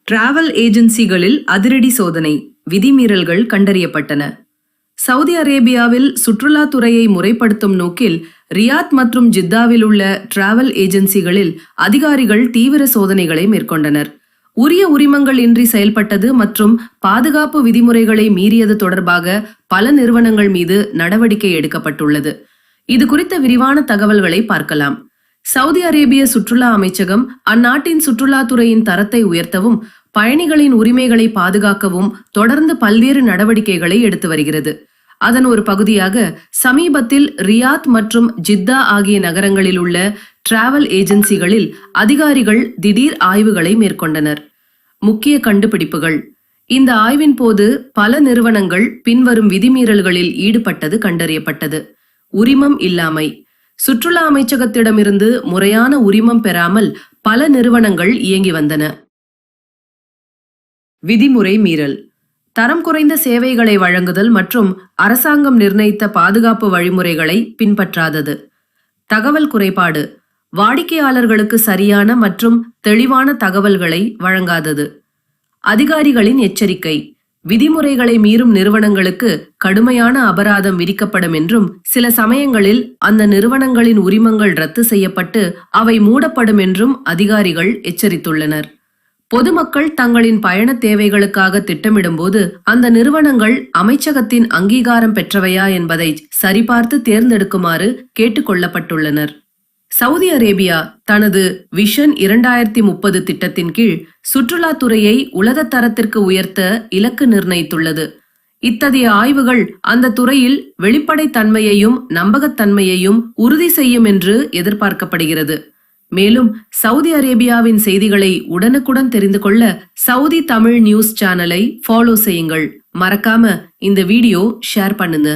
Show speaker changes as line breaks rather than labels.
Travel ஏஜென்சிகளில் அதிரடி சோதனை, விதிமீறல்கள் கண்டறியப்பட்டன. Saudi அரேபியாவில் சுற்றுலாத்துறையை முறைப்படுத்தும் நோக்கில் ரியாத் மற்றும் ஜித்தாவில் உள்ள டிராவல் ஏஜென்சிகளில் அதிகாரிகள் தீவிர சோதனைகளை மேற்கொண்டனர். உரிய உரிமங்கள் இன்றி செயல்பட்டது மற்றும் பாதுகாப்பு விதிமுறைகளை மீறியது தொடர்பாக பல நிறுவனங்கள் மீது நடவடிக்கை எடுக்கப்பட்டுள்ளது. இது குறித்த விரிவான தகவல்களை பார்க்கலாம். சவுதி அரேபிய சுற்றுலா அமைச்சகம் அந்நாட்டின் சுற்றுலாத்துறையின் தரத்தை உயர்த்தவும் பயணிகளின் உரிமைகளை பாதுகாக்கவும் தொடர்ந்து பல்வேறு நடவடிக்கைகளை எடுத்து வருகிறது. அதன் ஒரு பகுதியாக சமீபத்தில் ரியாத் மற்றும் ஜித்தா ஆகிய நகரங்களில் உள்ள டிராவல் ஏஜென்சிகளில் அதிகாரிகள் திடீர் ஆய்வுகளை மேற்கொண்டனர். முக்கிய கண்டுபிடிப்புகள். இந்த ஆய்வின் போது பல நிறுவனங்கள் பின்வரும் விதிமீறல்களில் ஈடுபட்டது கண்டறியப்பட்டது. உரிமம் இல்லாமை. சுற்றுலா அமைச்சகத்திடமிருந்து முறையான உரிமம் பெறாமல் பல நிறுவனங்கள் இயங்கி வந்தன. விதிமுறை மீறல். தரம் குறைந்த சேவைகளை வழங்குதல் மற்றும் அரசாங்கம் நிர்ணயித்த பாதுகாப்பு வழிமுறைகளை பின்பற்றாதது. தகவல் குறைபாடு. வாடிக்கையாளர்களுக்கு சரியான மற்றும் தெளிவான தகவல்களை வழங்காதது. அதிகாரிகளின் எச்சரிக்கை. விதிமுறைகளை மீறும் நிறுவனங்களுக்கு கடுமையான அபராதம் விதிக்கப்படும் என்றும் சில சமயங்களில் அந்த நிறுவனங்களின் உரிமங்கள் ரத்து செய்யப்பட்டு அவை மூடப்படும் என்றும் அதிகாரிகள் எச்சரித்துள்ளனர். பொதுமக்கள் தங்களின் பயண தேவைகளுக்காக திட்டமிடும்போது அந்த நிறுவனங்கள் அமைச்சகத்தின் அங்கீகாரம் பெற்றவையா என்பதை சரிபார்த்து தேர்ந்தெடுக்குமாறு கேட்டுக்கொள்ளப்பட்டுள்ளனர். சவுதி அரேபியா தனது விஷன் 2030 திட்டத்தின் கீழ் சுற்றுலாத்துறையை உலக தரத்திற்கு உயர்த்த இலக்கு நிர்ணயித்துள்ளது. இத்தகைய ஆய்வுகள் அந்த துறையில் வெளிப்படைத்தன்மையையும் நம்பகத்தன்மையையும் உறுதி செய்யும் என்று எதிர்பார்க்கப்படுகிறது. மேலும் சவுதி அரேபியாவின் செய்திகளை உடனுக்குடன் தெரிந்து கொள்ள சவுதி தமிழ் நியூஸ் சேனலை ஃபாலோ செய்யுங்கள். மறக்காம இந்த வீடியோ ஷேர் பண்ணுங்க.